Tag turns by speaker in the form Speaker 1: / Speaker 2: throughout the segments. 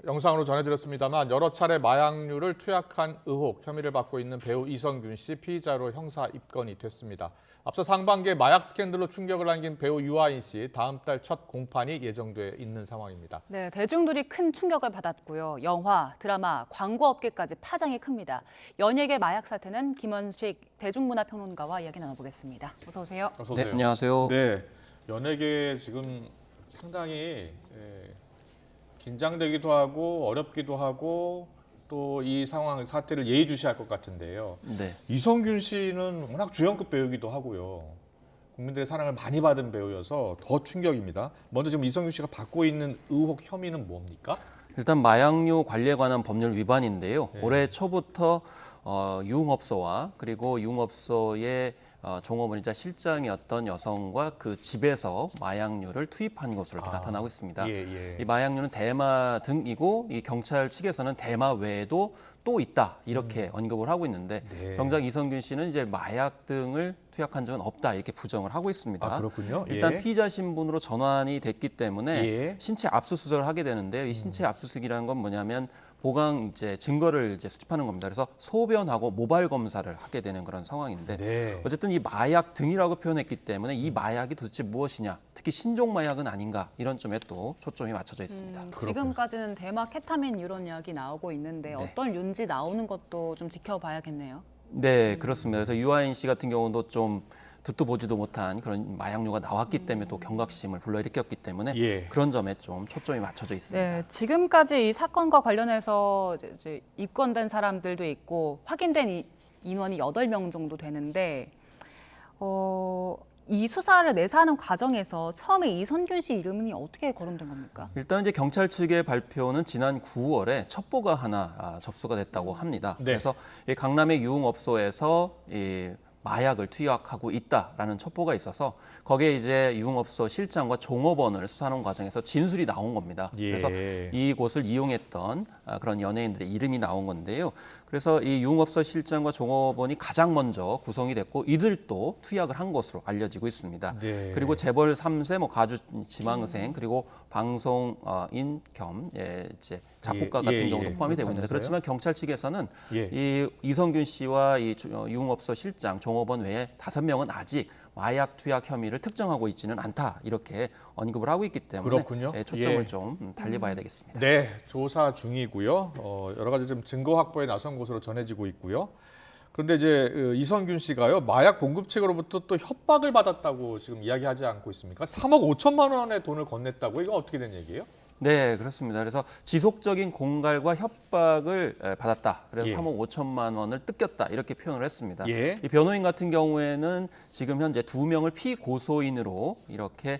Speaker 1: 영상으로 전해드렸습니다만 여러 차례 마약류를 투약한 의혹, 혐의를 받고 있는 배우 이성균 씨 피의자로 형사 입건이 됐습니다. 앞서 상반기에 마약 스캔들로 충격을 안긴 배우 유아인 씨, 다음 달 첫 공판이 예정돼 있는 상황입니다.
Speaker 2: 네, 대중들이 큰 충격을 받았고요. 영화, 드라마, 광고 업계까지 파장이 큽니다. 연예계 마약 사태는 김원식 대중문화평론가와 이야기 나눠보겠습니다. 어서 오세요.
Speaker 1: 어서 오세요.
Speaker 3: 네, 안녕하세요.
Speaker 1: 네, 연예계 지금 상당히 긴장되기도 하고 어렵기도 하고 또 이 상황 사태를 예의주시할 것 같은데요.
Speaker 3: 네.
Speaker 1: 이성균 씨는 워낙 주연급 배우이기도 하고요. 국민들의 사랑을 많이 받은 배우여서 더 충격입니다. 먼저 지금 이성균 씨가 받고 있는 의혹 혐의는 뭡니까?
Speaker 3: 일단 마약류 관리에 관한 법률 위반인데요.
Speaker 1: 네.
Speaker 3: 올해 초부터 유흥업소와 그리고 유흥업소의 종업원이자 실장이었던 여성과 그 집에서 마약류를 투입한 것으로 이렇게 나타나고 있습니다.
Speaker 1: 예.
Speaker 3: 이 마약류는 대마 등이고 이 경찰 측에서는 대마 외에도 또 있다 이렇게 언급을 하고 있는데
Speaker 1: 네.
Speaker 3: 정작 이성균 씨는 이제 마약 등을 투약한 적은 없다 이렇게 부정을 하고 있습니다.
Speaker 1: 아, 그렇군요.
Speaker 3: 일단
Speaker 1: 예.
Speaker 3: 피의자 신분으로 전환이 됐기 때문에
Speaker 1: 예.
Speaker 3: 신체 압수수색을 하게 되는데요. 이 신체 압수수색이라는 건 뭐냐면 보강 이제 증거를 이제 수집하는 겁니다. 그래서 소변하고 모발 검사를 하게 되는 그런 상황인데
Speaker 1: 네.
Speaker 3: 어쨌든 이 마약 등이라고 표현했기 때문에 이 마약이 도대체 무엇이냐, 특히 신종 마약은 아닌가 이런 점에 또 초점이 맞춰져 있습니다.
Speaker 2: 지금까지는 대마, 케타민 이런 이야기 나오고 있는데 어떤 윤지 나오는 것도 좀 지켜봐야겠네요.
Speaker 3: 네, 그렇습니다. 그래서 유아인 씨 같은 경우도 좀 듣도 보지도 못한 그런 마약류가 나왔기 때문에 또 경각심을 불러일으켰기 때문에
Speaker 1: 예.
Speaker 3: 그런 점에 좀 초점이 맞춰져 있습니다.
Speaker 2: 네, 지금까지 이 사건과 관련해서 이제 입건된 사람들도 있고 확인된 인원이 8명 정도 되는데 이 수사를 내사하는 과정에서 처음에 이성균 씨 이름이 어떻게 거론된 겁니까?
Speaker 3: 일단 이제 경찰 측의 발표는 지난 9월에 첩보가 하나 접수가 됐다고 합니다.
Speaker 1: 네.
Speaker 3: 그래서 이 강남의 유흥업소에서 이 마약을 투약하고 있다라는 첩보가 있어서 거기에 이제 유흥업소 실장과 종업원을 수사하는 과정에서 진술이 나온 겁니다.
Speaker 1: 예.
Speaker 3: 그래서 이곳을 이용했던 그런 연예인들의 이름이 나온 건데요. 그래서 이 유흥업소 실장과 종업원이 가장 먼저 구성이 됐고 이들도 투약을 한 것으로 알려지고 있습니다.
Speaker 1: 네.
Speaker 3: 그리고 재벌 3세, 뭐 가주 지망생 그리고 방송인 겸 이제 작곡가 같은 경우도 포함이 되고 있는데 그렇지만 경찰 측에서는
Speaker 1: 예.
Speaker 3: 이 이성균 씨와 이 유흥업소 실장, 종업원 외에 5명은 아직 마약 투약 혐의를 특정하고 있지는 않다 이렇게 언급을 하고 있기 때문에
Speaker 1: 그렇군요.
Speaker 3: 초점을
Speaker 1: 예.
Speaker 3: 좀 달리 봐야 되겠습니다.
Speaker 1: 네, 조사 중이고요. 여러 가지 좀 증거 확보에 나선 것으로 전해지고 있고요. 그런데 이제 이성균 씨가요, 마약 공급책으로부터 또 협박을 받았다고 지금 이야기하지 않고 있습니까? 3억 5천만 원의 돈을 건넸다고? 이거 어떻게 된 얘기예요?
Speaker 3: 네, 그렇습니다. 그래서 지속적인 공갈과 협박을 받았다. 그래서
Speaker 1: 예.
Speaker 3: 3억 5천만 원을 뜯겼다. 이렇게 표현을 했습니다.
Speaker 1: 예.
Speaker 3: 이 변호인 같은 경우에는 지금 현재 2명을 피고소인으로 이렇게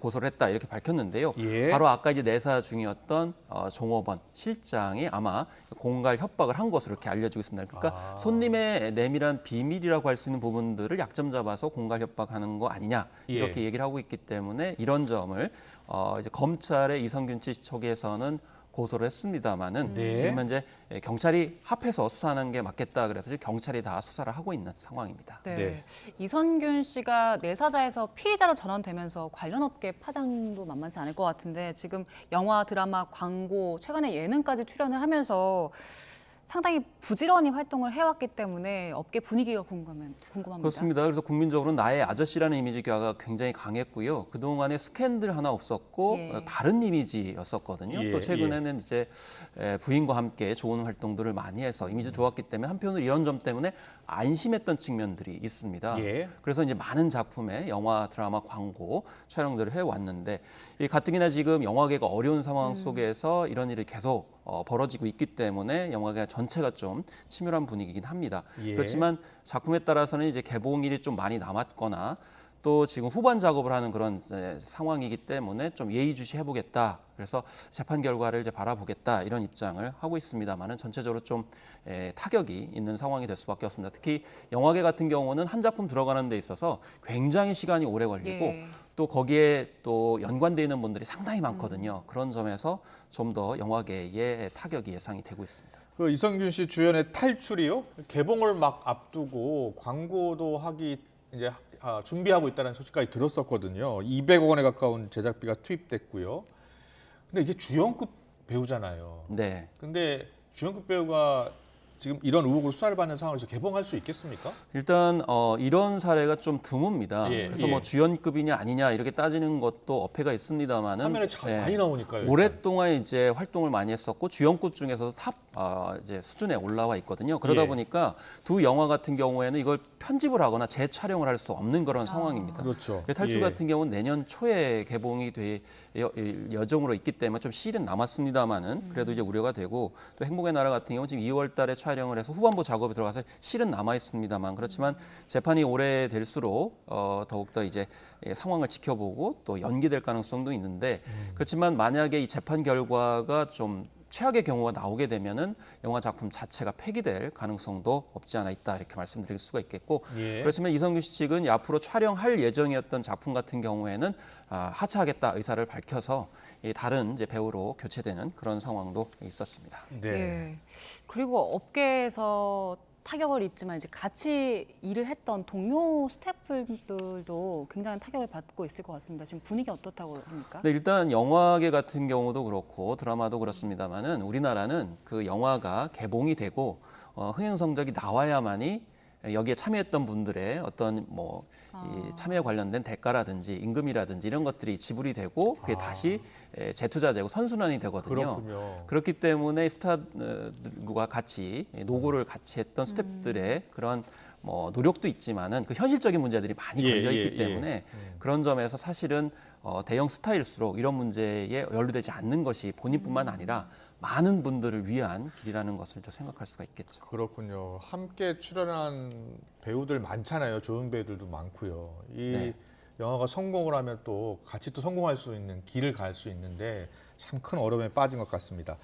Speaker 3: 고소를 했다. 이렇게 밝혔는데요.
Speaker 1: 예.
Speaker 3: 바로 아까 이제 내사 중이었던 종업원 실장이 아마 공갈 협박을 한 것으로 이렇게 알려지고 있습니다. 그러니까 손님의 내밀한 비밀이라고 할 수 있는 부분들을 약점 잡아서 공갈 협박하는 거 아니냐 이렇게
Speaker 1: 예.
Speaker 3: 얘기를 하고 있기 때문에 이런 점을 이제 검찰의 이성균 씨 측에서는 고소를 했습니다마는
Speaker 1: 네.
Speaker 3: 지금 현재 경찰이 합해서 수사하는 게 맞겠다 그래서 지금 경찰이 다 수사를 하고 있는 상황입니다.
Speaker 2: 네.
Speaker 1: 네.
Speaker 2: 이성균 씨가 내사자에서 피의자로 전환되면서 관련 업계 파장도 만만치 않을 것 같은데 지금 영화, 드라마, 광고, 최근에 예능까지 출연을 하면서 상당히 부지런히 활동을 해왔기 때문에 업계 분위기가 궁금합니다.
Speaker 3: 그렇습니다. 그래서 국민적으로 나의 아저씨라는 이미지가 굉장히 강했고요. 그동안에 스캔들 하나 없었고
Speaker 2: 예.
Speaker 3: 바른 이미지였었거든요.
Speaker 1: 예,
Speaker 3: 또 최근에는 이제 부인과 함께 좋은 활동들을 많이 해서 이미지 좋았기 때문에 한편으로 이런 점 때문에 안심했던 측면들이 있습니다.
Speaker 1: 예.
Speaker 3: 그래서 이제 많은 작품의 영화, 드라마, 광고 촬영들을 해왔는데 이 가뜩이나 지금 영화계가 어려운 상황 속에서 이런 일이 계속 벌어지고 있기 때문에 영화계 전체가 좀 치밀한 분위기긴 합니다.
Speaker 1: 예.
Speaker 3: 그렇지만 작품에 따라서는 이제 개봉일이 좀 많이 남았거나 또 지금 후반 작업을 하는 그런 상황이기 때문에 좀 예의주시 해보겠다. 그래서 재판 결과를 이제 바라보겠다 이런 입장을 하고 있습니다만은 전체적으로 좀 타격이 있는 상황이 될 수밖에 없습니다. 특히 영화계 같은 경우는 한 작품 들어가는 데 있어서 굉장히 시간이 오래 걸리고
Speaker 2: 예.
Speaker 3: 또 거기에 또 연관돼 있는 분들이 상당히 많거든요. 그런 점에서 좀 더 영화계의 타격이 예상이 되고 있습니다.
Speaker 1: 그 이성균 씨 주연의 탈출이요? 개봉을 막 앞두고 광고도 하기 이제 준비하고 있다는 소식까지 들었었거든요. 200억 원에 가까운 제작비가 투입됐고요. 근데 이게 주연급 배우잖아요.
Speaker 3: 네.
Speaker 1: 근데 주연급 배우가 지금 이런 의혹으로 수사를 받는 상황에서 개봉할 수 있겠습니까?
Speaker 3: 일단 이런 사례가 좀 드뭅니다.
Speaker 1: 예,
Speaker 3: 그래서
Speaker 1: 예.
Speaker 3: 뭐 주연급이냐 아니냐 이렇게 따지는 것도 어폐가 있습니다만은
Speaker 1: 화면에 참 많이 나오니까요. 일단.
Speaker 3: 오랫동안 이제 활동을 많이 했었고 주연급 중에서도 탑 이제 수준에 올라와 있거든요. 그러다
Speaker 1: 예.
Speaker 3: 보니까 두 영화 같은 경우에는 이걸 편집을 하거나 재촬영을 할 수 없는 그런 상황입니다.
Speaker 1: 그렇죠.
Speaker 3: 탈출
Speaker 1: 예.
Speaker 3: 같은 경우는 내년 초에 개봉이 될 예정으로 있기 때문에 좀 시일은 남았습니다만은 그래도 이제 우려가 되고 또 행복의 나라 같은 경우는 지금 2월달에 촬영을 해서 후반부 작업에 들어가서 실은 남아 있습니다만 그렇지만 재판이 오래될수록 더욱더 이제 상황을 지켜보고 또 연기될 가능성도 있는데 그렇지만 만약에 이 재판 결과가 좀 최악의 경우가 나오게 되면은 영화 작품 자체가 폐기될 가능성도 없지 않아 있다 이렇게 말씀드릴 수가 있겠고
Speaker 1: 예.
Speaker 3: 그렇지만 이성균 씨 측은 앞으로 촬영할 예정이었던 작품 같은 경우에는 하차하겠다 의사를 밝혀서 이 다른 이제 배우로 교체되는 그런 상황도 있었습니다.
Speaker 1: 네.
Speaker 2: 예. 그리고 업계에서 타격을 입지만 이제 같이 일을 했던 동료 스태프들도 굉장히 타격을 받고 있을 것 같습니다. 지금 분위기 어떻다고 합니까?
Speaker 3: 네, 일단 영화계 같은 경우도 그렇고 드라마도 그렇습니다만은 우리나라는 그 영화가 개봉이 되고 흥행 성적이 나와야만이 여기에 참여했던 분들의 어떤 이 참여에 관련된 대가라든지 임금이라든지 이런 것들이 지불이 되고 그게 다시 재투자되고 선순환이 되거든요.
Speaker 1: 그렇군요.
Speaker 3: 그렇기 때문에 스타들과 같이 노고를 같이 했던 스태프들의 그런 노력도 있지만은 그 현실적인 문제들이 많이
Speaker 1: 예,
Speaker 3: 걸려 있기
Speaker 1: 예,
Speaker 3: 때문에 그런 점에서 사실은 대형 스타일수록 이런 문제에 연루되지 않는 것이 본인뿐만 아니라 많은 분들을 위한 길이라는 것을 좀 생각할 수가 있겠죠.
Speaker 1: 그렇군요. 함께 출연한 배우들 많잖아요. 좋은 배우들도 많고요. 이
Speaker 3: 네.
Speaker 1: 영화가 성공을 하면 또 같이 또 성공할 수 있는 길을 갈 수 있는데 참 큰 어려움에 빠진 것 같습니다.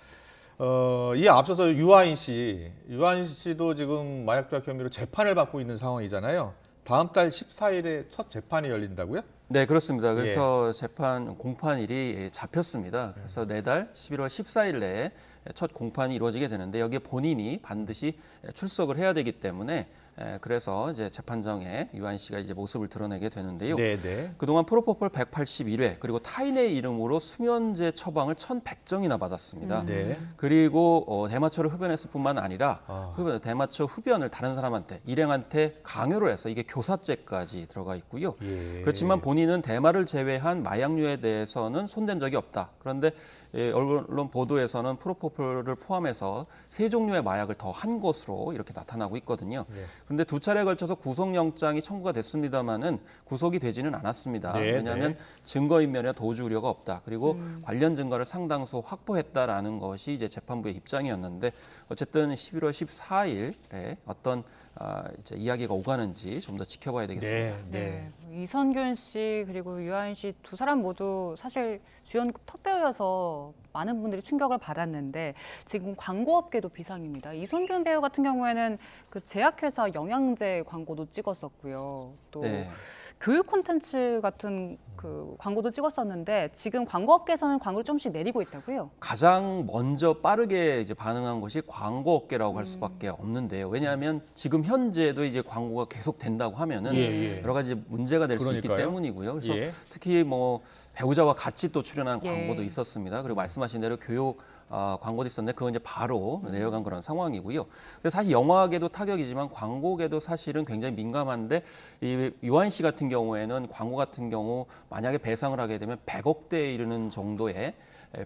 Speaker 1: 이에 앞서서 유아인 씨도 지금 마약 투약 혐의로 재판을 받고 있는 상황이잖아요. 다음 달 14일에 첫 재판이 열린다고요?
Speaker 3: 네, 그렇습니다. 그래서 재판 공판일이 잡혔습니다. 그래서 내달 11월 14일 내에 첫 공판이 이루어지게 되는데 여기에 본인이 반드시 출석을 해야 되기 때문에 그래서 이제 재판장에 유한 씨가 이제 모습을 드러내게 되는데요.
Speaker 1: 네, 네.
Speaker 3: 그동안 프로포폴 181회 그리고 타인의 이름으로 수면제 처방을 1,100정이나 받았습니다.
Speaker 1: 네.
Speaker 3: 그리고 대마초를 흡연했을 뿐만 아니라
Speaker 1: 아.
Speaker 3: 대마초 흡연을 다른 사람한테 일행한테 강요를 해서 이게 교사죄까지 들어가 있고요.
Speaker 1: 예.
Speaker 3: 그렇지만 본인은 대마를 제외한 마약류에 대해서는 손댄 적이 없다. 그런데 언론 보도에서는 프로포폴을 포함해서 3종류의 마약을 더 한 것으로 이렇게 나타나고 있거든요.
Speaker 1: 네.
Speaker 3: 그런데 2차례 걸쳐서 구속영장이 청구가 됐습니다마는 구속이 되지는 않았습니다.
Speaker 1: 네,
Speaker 3: 왜냐하면
Speaker 1: 네.
Speaker 3: 증거인멸이나 도주 우려가 없다. 그리고 관련 증거를 상당수 확보했다라는 것이 이제 재판부의 입장이었는데 어쨌든 11월 14일에 어떤 이제 이야기가 오가는지 좀 더 지켜봐야 되겠습니다.
Speaker 1: 네.
Speaker 2: 네. 이선균 씨 그리고 유아인 씨 두 사람 모두 사실 주연급 톱배우여서 많은 분들이 충격을 받았는데 지금 광고업계도 비상입니다. 이선균 배우 같은 경우에는 그 제약회사 영양제 광고도 찍었었고요. 또
Speaker 3: 네.
Speaker 2: 교육 콘텐츠 같은 그 광고도 찍었었는데 지금 광고업계에서는 광고를 조금씩 내리고 있다고요?
Speaker 3: 가장 먼저 빠르게 이제 반응한 것이 광고업계라고 할 수밖에 없는데요. 왜냐하면 지금 현재도 이제 광고가 계속 된다고 하면은
Speaker 1: 예.
Speaker 3: 여러 가지 문제가 될 수 있기
Speaker 1: 그러니까요.
Speaker 3: 때문이고요. 그래서
Speaker 1: 예.
Speaker 3: 특히 배우자와 같이 또 출연한
Speaker 2: 예.
Speaker 3: 광고도 있었습니다. 그리고 말씀하신 대로 교육 광고도 있었는데 그건 이제 바로 내려간 그런 상황이고요. 그래서 사실 영화계도 타격이지만 광고계도 사실은 굉장히 민감한데 이 유한 씨 같은 경우에는 광고 같은 경우 만약에 배상을 하게 되면 100억대에 이르는 정도의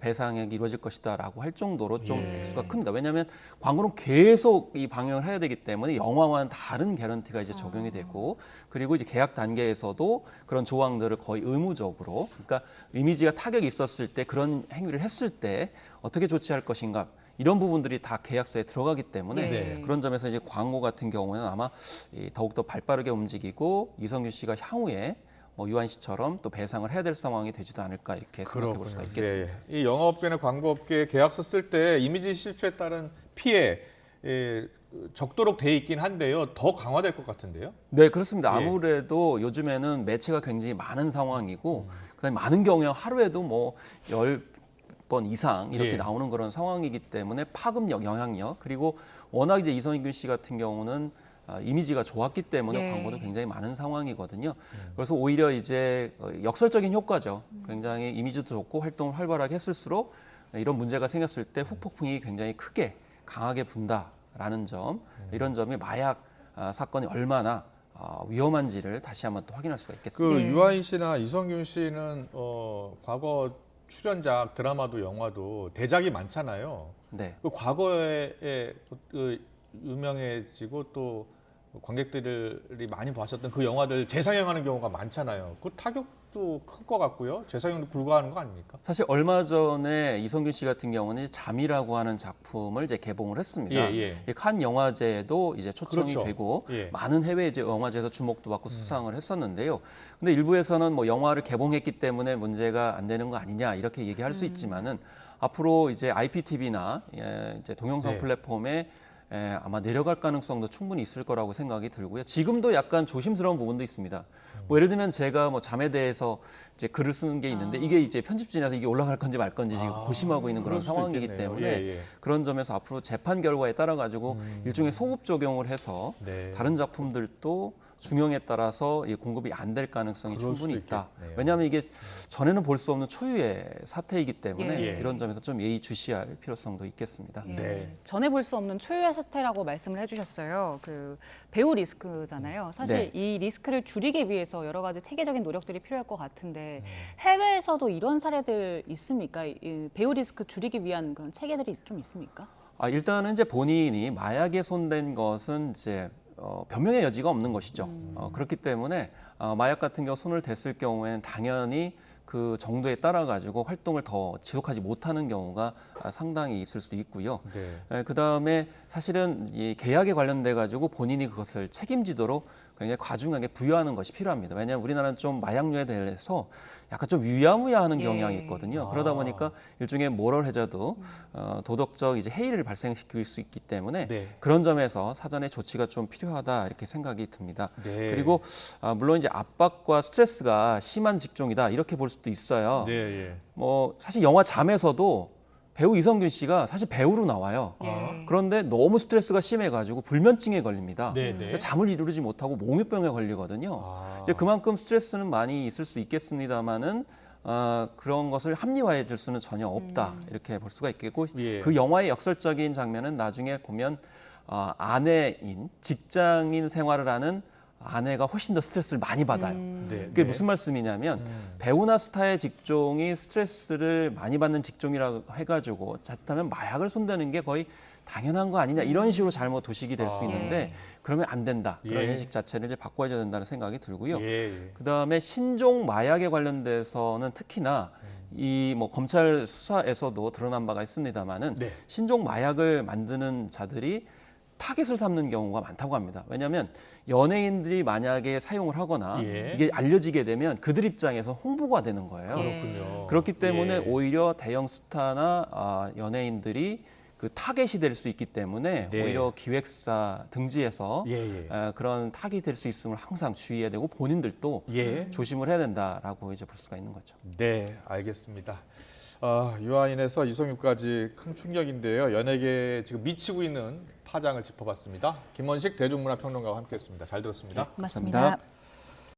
Speaker 3: 배상액이 이루어질 것이다라고 할 정도로 좀
Speaker 1: 예.
Speaker 3: 액수가 큽니다. 왜냐하면 광고는 계속 이 방영을 해야 되기 때문에 영화와는 다른 개런티가 이제 적용이 되고 그리고 이제 계약 단계에서도 그런 조항들을 거의 의무적으로 그러니까 이미지가 타격이 있었을 때 그런 행위를 했을 때 어떻게 조치할 것인가 이런 부분들이 다 계약서에 들어가기 때문에
Speaker 2: 네.
Speaker 3: 그런 점에서 이제 광고 같은 경우에는 아마 더욱더 발빠르게 움직이고 이성균 씨가 향후에 유한 씨처럼 또 배상을 해야 될 상황이 되지도 않을까 이렇게 생각해 볼 수가 있겠습니다.
Speaker 1: 이 영화업계나 광고업계 계약서 쓸 때 이미지 실추에 따른 피해 적도록 돼 있긴 한데요. 더 강화될 것 같은데요.
Speaker 3: 네, 그렇습니다.
Speaker 1: 예.
Speaker 3: 아무래도 요즘에는 매체가 굉장히 많은 상황이고 그다음에 많은 경우에 하루에도 10번 이상 이렇게
Speaker 1: 예.
Speaker 3: 나오는 그런 상황이기 때문에 파급력, 영향력 그리고 워낙 이제 이성균 씨 같은 경우는 이미지가 좋았기 때문에
Speaker 2: 예.
Speaker 3: 광고도 굉장히 많은 상황이거든요. 그래서 오히려 이제 역설적인 효과죠. 굉장히 이미지도 좋고 활동을 활발하게 했을수록 이런 문제가 생겼을 때 후폭풍이 굉장히 크게 강하게 분다라는 점, 이런 점이 마약 사건이 얼마나 위험한지를 다시 한번 또 확인할 수가 있겠습니다.
Speaker 1: 그
Speaker 2: 네.
Speaker 1: 유아인 씨나 이성균 씨는 과거 출연작 드라마도 영화도 대작이 많잖아요.
Speaker 3: 네.
Speaker 1: 그 과거에 그 유명해지고 또 관객들이 많이 보셨던 그 영화들 재상영하는 경우가 많잖아요. 그 타격도 클 것 같고요. 재상영도 불가하는 거 아닙니까?
Speaker 3: 사실 얼마 전에 이성균 씨 같은 경우는 잠이라고 하는 작품을 이제 개봉을 했습니다.
Speaker 1: 예.
Speaker 3: 칸 영화제에도 이제 초청이
Speaker 1: 그렇죠.
Speaker 3: 되고
Speaker 1: 예.
Speaker 3: 많은 해외 이제 영화제에서 주목도 받고 수상을 했었는데요. 근데 일부에서는 뭐 영화를 개봉했기 때문에 문제가 안 되는 거 아니냐 이렇게 얘기할 수 있지만은 앞으로 이제 IPTV나 이제 동영상
Speaker 1: 네.
Speaker 3: 플랫폼에 아마 내려갈 가능성도 충분히 있을 거라고 생각이 들고요. 지금도 약간 조심스러운 부분도 있습니다. 뭐 예를 들면 제가 뭐 잠에 대해서 이제 글을 쓰는 게 있는데 이게 이제 편집진에서 이게 올라갈 건지 말 건지 지금 고심하고 있는 그런
Speaker 1: 그럴 수도
Speaker 3: 상황이기
Speaker 1: 있겠네요.
Speaker 3: 때문에
Speaker 1: 예.
Speaker 3: 그런 점에서 앞으로 재판 결과에 따라 가지고 일종의 소급 적용을 해서
Speaker 1: 네.
Speaker 3: 다른 작품들도 중형에 따라서 이 공급이 안 될 가능성이
Speaker 1: 그럴
Speaker 3: 충분히
Speaker 1: 수도
Speaker 3: 있다.
Speaker 1: 있겠네요.
Speaker 3: 왜냐하면 이게 전에는 볼 수 없는 초유의 사태이기 때문에
Speaker 1: 예.
Speaker 3: 이런 점에서 좀 예의주시할 필요성도 있겠습니다.
Speaker 2: 예.
Speaker 1: 네.
Speaker 2: 전에 볼 수 없는 초유의 사태라고 말씀을 해주셨어요. 그 배우 리스크잖아요. 사실
Speaker 3: 네.
Speaker 2: 이 리스크를 줄이기 위해서 여러 가지 체계적인 노력들이 필요할 것 같은데
Speaker 1: 음.
Speaker 2: 해외에서도 이런 사례들 있습니까? 이 배우 리스크 줄이기 위한 그런 체계들이 좀 있습니까?
Speaker 3: 일단은 이제 본인이 마약에 손댄 것은 이제 변명의 여지가 없는 것이죠. 그렇기 때문에 마약 같은 경우 손을 댔을 경우에는 당연히 그 정도에 따라 가지고 활동을 더 지속하지 못하는 경우가 상당히 있을 수도 있고요.
Speaker 1: 네.
Speaker 3: 그 다음에 사실은 이 계약에 관련돼 가지고 본인이 그것을 책임지도록 굉장히 과중하게 부여하는 것이 필요합니다. 왜냐하면 우리나라는 좀 마약류에 대해서 약간 좀 유야무야하는
Speaker 2: 예.
Speaker 3: 경향이 있거든요.
Speaker 1: 아.
Speaker 3: 그러다 보니까 일종의 모럴 해저도 도덕적 이제 해이를 발생시킬 수 있기 때문에
Speaker 1: 네.
Speaker 3: 그런 점에서 사전에 조치가 좀 필요하다 이렇게 생각이 듭니다.
Speaker 1: 네.
Speaker 3: 그리고 물론 이제 압박과 스트레스가 심한 직종이다 이렇게 볼 수도 있어요.
Speaker 1: 네.
Speaker 3: 뭐 사실 영화 잠에서도 배우 이성균 씨가 사실 배우로 나와요.
Speaker 2: 예.
Speaker 3: 그런데 너무 스트레스가 심해가지고 불면증에 걸립니다.
Speaker 1: 네.
Speaker 3: 그러니까 잠을 이루지 못하고 몽유병에 걸리거든요.
Speaker 1: 아.
Speaker 3: 이제 그만큼 스트레스는 많이 있을 수 있겠습니다만은 그런 것을 합리화해 줄 수는 전혀 없다 이렇게 볼 수가 있겠고
Speaker 1: 예.
Speaker 3: 그 영화의 역설적인 장면은 나중에 보면 아내인 직장인 생활을 하는 아내가 훨씬 더 스트레스를 많이 받아요.
Speaker 1: 네.
Speaker 3: 그게 무슨 말씀이냐면 배우나 스타의 직종이 스트레스를 많이 받는 직종이라고 해가지고 자칫하면 마약을 손대는 게 거의 당연한 거 아니냐 이런 식으로 잘못 도식이 될 수
Speaker 1: 아.
Speaker 3: 있는데 그러면 안 된다. 그런
Speaker 1: 예.
Speaker 3: 인식 자체를 이제 바꿔야 된다는 생각이 들고요.
Speaker 1: 예.
Speaker 3: 그 다음에 신종 마약에 관련돼서는 특히나 이 뭐 검찰 수사에서도 드러난 바가 있습니다만은
Speaker 1: 네.
Speaker 3: 신종 마약을 만드는 자들이 타겟을 삼는 경우가 많다고 합니다. 왜냐하면 연예인들이 만약에 사용을 하거나
Speaker 1: 예.
Speaker 3: 이게 알려지게 되면 그들 입장에서 홍보가 되는 거예요.
Speaker 2: 예.
Speaker 1: 그렇군요.
Speaker 3: 그렇기 때문에
Speaker 1: 예.
Speaker 3: 오히려 대형 스타나 연예인들이 그 타겟이 될 수 있기 때문에
Speaker 1: 네.
Speaker 3: 오히려 기획사 등지에서
Speaker 1: 예.
Speaker 3: 그런 타겟이 될 수 있음을 항상 주의해야 되고 본인들도
Speaker 1: 예.
Speaker 3: 조심을 해야 된다라고 이제 볼 수가 있는 거죠.
Speaker 1: 네, 알겠습니다. 유아인에서 이성유까지 큰 충격인데요. 연예계에 지금 미치고 있는 파장을 짚어봤습니다. 김원식 대중문화평론가와 함께했습니다. 잘 들었습니다.
Speaker 2: 고맙습니다.
Speaker 3: 감사합니다.